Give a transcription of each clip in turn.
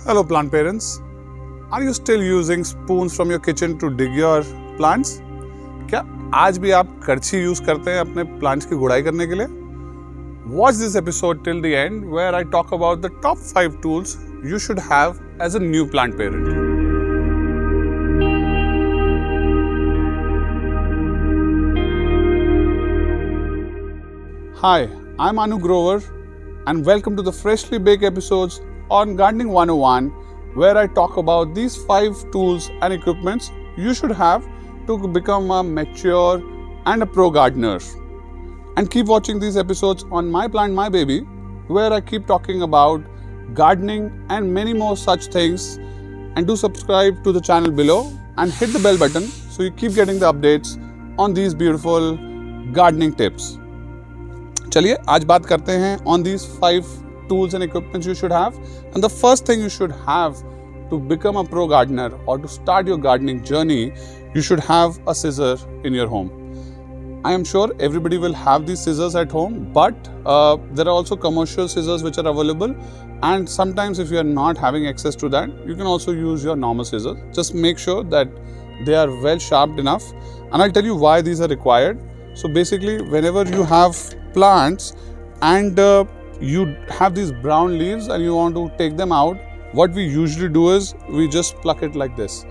Hello plant parents, are you still using spoons from your kitchen to dig your plants? क्या आज भी आप करछी यूज करते हैं अपने plants की गुड़ाई करने के लिए? Watch this episode till the end where I talk about the top 5 tools you should have as a new plant parent. Hi, I'm Anu Grover and welcome to the freshly baked episodes on Gardening 101 where I talk about these 5 tools and equipments you should have to become a mature and a pro gardener. And keep watching these episodes on My Plant My Baby where I keep talking about gardening and many more such things. And do subscribe to the channel below and hit the bell button so you keep getting the updates on these beautiful gardening tips. चलिए आज बात करते हैं on these 5 tools and equipments you should have. And the first thing you should have to become a pro gardener or to start your gardening journey, you should have a scissor in your home. I am sure everybody will have these scissors at home, but there are also commercial scissors which are available, and sometimes if you are not having access to that, you can also use your normal scissors. Just make sure that they are well sharpened enough, and I'll tell you why these are required. So basically, whenever you have plants and you have these brown leaves and you want to take them out, what we usually do is we just pluck it like this,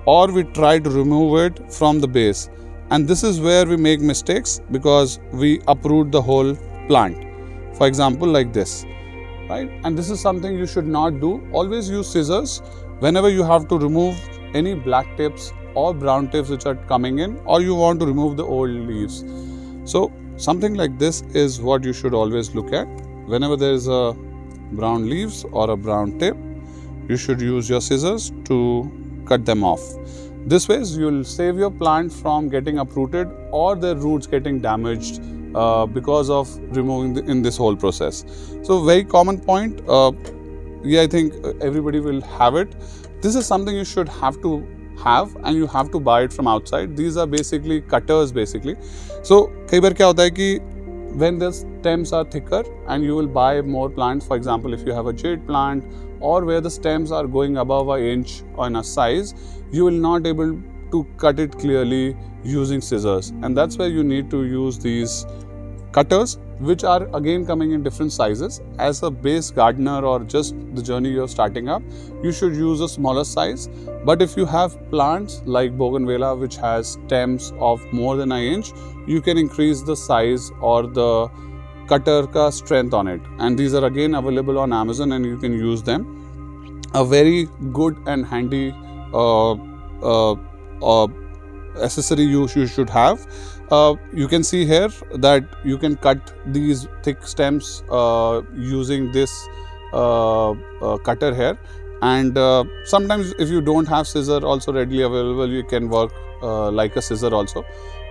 or we try to remove it from the base. And this is where we make mistakes because we uproot the whole plant. For example, like this, right? And this is something you should not do. Always use scissors whenever you have to remove any black tips or brown tips which are coming in, or you want to remove the old leaves. So something like this is what you should always look at. Whenever there is a brown leaves or a brown tip, you should use your scissors to cut them off. This way you'll save your plant from getting uprooted or their roots getting damaged because of removing in this whole process. So very common point. I think everybody will have it. This is something you should have to have, and you have to buy it from outside. These are basically cutters basically. So कई बार क्या होता है कि when the stems are thicker and you will buy more plants, for example if you have a jade plant or where the stems are going above an inch on a size, you will not able to cut it clearly using scissors, and that's where you need to use these cutters, which are again coming in different sizes. As a base gardener or just the journey you're starting up, you should use a smaller size. But if you have plants like bougainvillea which has stems of more than an inch, you can increase the size or the cutter ka strength on it, and these are again available on Amazon and you can use them. A very good and handy accessory you should have. You can see here that you can cut these thick stems using this cutter here, and sometimes if you don't have scissor also readily available, you can work like a scissor also.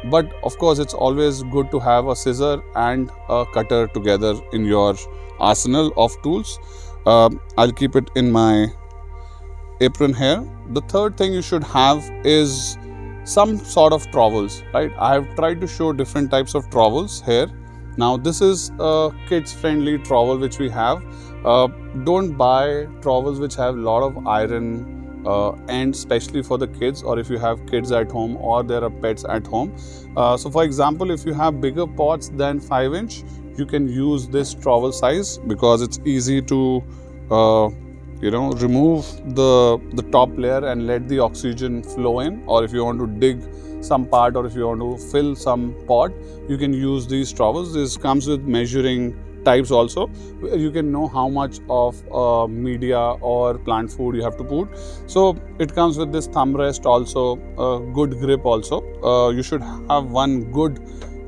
But of course it's always good to have a scissor and a cutter together in your arsenal of tools. I'll keep it in my apron here. The third thing you should have is some sort of trowels, right? I have tried to show different types of trowels here. Now this is a kids friendly trowel which we have. Don't buy trowels which have a lot of iron and especially for the kids, or if you have kids at home or there are pets at home. So for example, if you have bigger pots than 5 inch, you can use this trowel size because it's easy to remove the top layer and let the oxygen flow in, or if you want to dig some part or if you want to fill some pot, you can use these trowels. This comes with measuring types also. You can know how much of media or plant food you have to put. So it comes with this thumb rest also, good grip also. You should have one good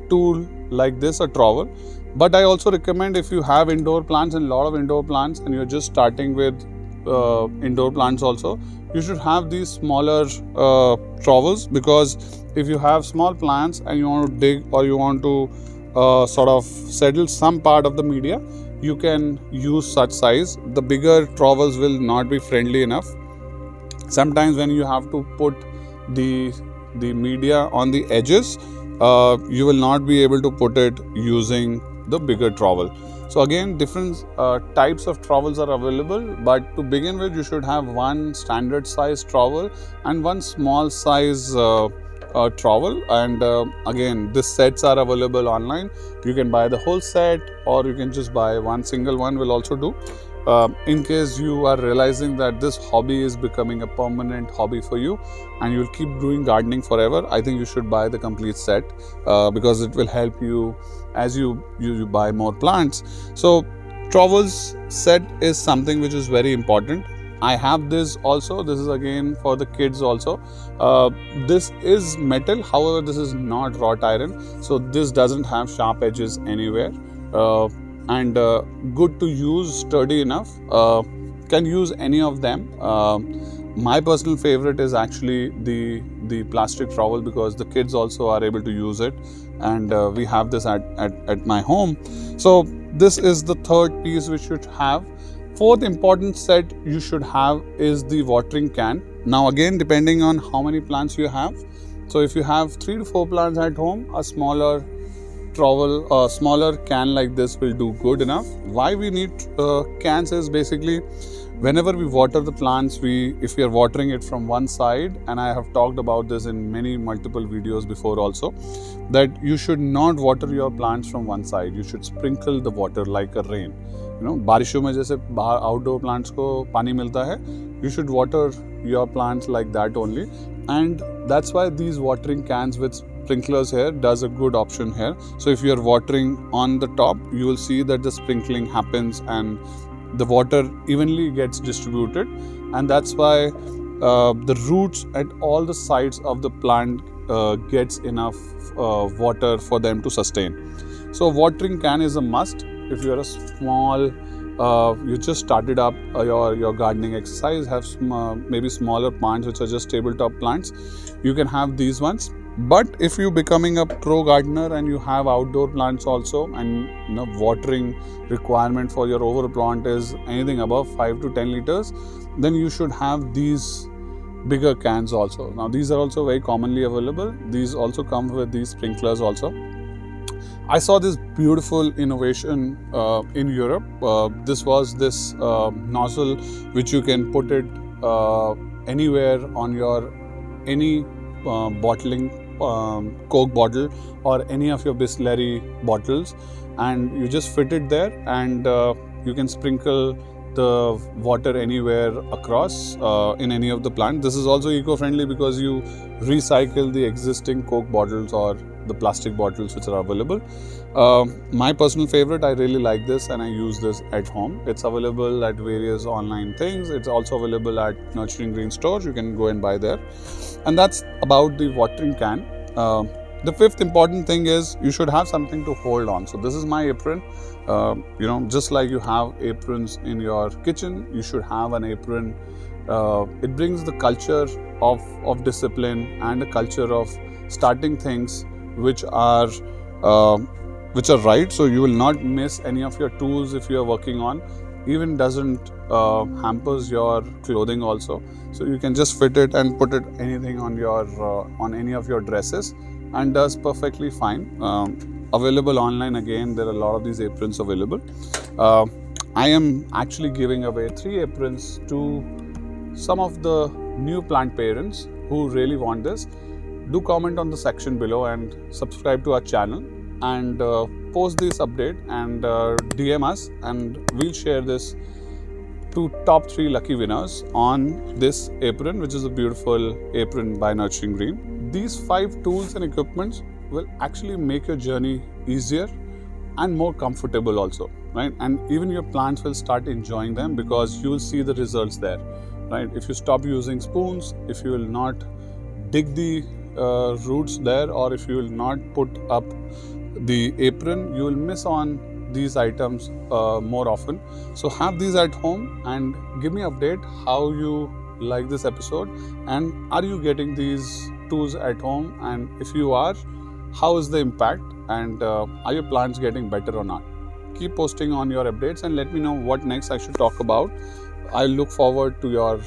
tool like this, a trowel. But I also recommend if you have indoor plants and a lot of indoor plants and you're just starting with indoor plants also, you should have these smaller trowels, because if you have small plants and you want to dig or you want to sort of settle some part of the media, you can use such size. The bigger trowels will not be friendly enough. Sometimes when you have to put the media on the edges, you will not be able to put it using the bigger trowel. So again, different types of trowels are available, but to begin with, you should have one standard size trowel and one small size trowel. And again, these sets are available online. You can buy the whole set, or you can just buy one single one will also do. In case you are realizing that this hobby is becoming a permanent hobby for you and you'll keep doing gardening forever, I think you should buy the complete set because it will help you as you buy more plants. So trowels set is something which is very important. I have this also. This is again for the kids also. This is metal, however this is not wrought iron, so this doesn't have sharp edges anywhere. And good to use, sturdy enough, can use any of them. My personal favorite is actually the plastic trowel because the kids also are able to use it, and we have this at my home. So this is the third piece which you should have. Fourth important set you should have is the watering can. Now again, depending on how many plants you have, so if you have 3 to 4 plants at home, a smaller trowel, a smaller can like this will do good enough. Why we need cans is basically whenever we water the plants, if we are watering it from one side, and I have talked about this in multiple videos before also, that you should not water your plants from one side. You should sprinkle the water like a rain. बारिशों में जैसे बाहर outdoor plants को पानी मिलता है, you should water your plants like that only, and that's why these watering cans with sprinklers here does a good option here. So if you are watering on the top, you will see that the sprinkling happens and the water evenly gets distributed, and that's why the roots at all the sides of the plant gets enough water for them to sustain. So watering can is a must. If you are a small, you just started up your gardening exercise, have maybe smaller plants which are just tabletop plants, you can have these ones. But if you're becoming a pro gardener and you have outdoor plants also, and watering requirement for your overall plant is anything above 5 to 10 liters, then you should have these bigger cans also. Now these are also very commonly available. These also come with these sprinklers also. I saw this beautiful innovation in Europe. This was this nozzle which you can put it anywhere on your any bottling Coke bottle or any of your Bisleri bottles, and you just fit it there, and you can sprinkle the water anywhere across in any of the plant. This is also eco-friendly because you recycle the existing Coke bottles or the plastic bottles which are available. My personal favorite, I really like this and I use this at home. It's available at various online things. It's also available at Nurturing Green stores. You can go and buy there. And that's about the watering can. The fifth important thing is you should have something to hold on. So this is my apron. Just like you have aprons in your kitchen, you should have an apron. It brings the culture of discipline and a culture of starting things which are right. So you will not miss any of your tools if you are working on. Even doesn't hampers your clothing also. So you can just fit it and put it anything on your on any of your dresses, and does perfectly fine. Available online again, there are a lot of these aprons available. I am actually giving away 3 aprons to some of the new plant parents who really want this. Do comment on the section below and subscribe to our channel, and post this update and DM us, and we'll share this to top 3 lucky winners on this apron, which is a beautiful apron by Nurturing Green. These 5 tools and equipments will actually make your journey easier and more comfortable also, right? And even your plants will start enjoying them because you will see the results there, right? If you stop using spoons, if you will not dig the roots there, or if you will not put up the apron, you will miss on these items more often. So have these at home and give me update how you like this episode, and are you getting these tools at home, and if you are, how is the impact, and are your plants getting better or not? Keep posting on your updates and let me know what next I should talk about. I look forward to your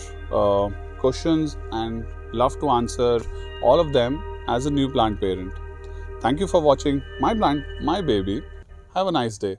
questions and love to answer all of them as a new plant parent. Thank you for watching My Plant, My Baby. Have a nice day.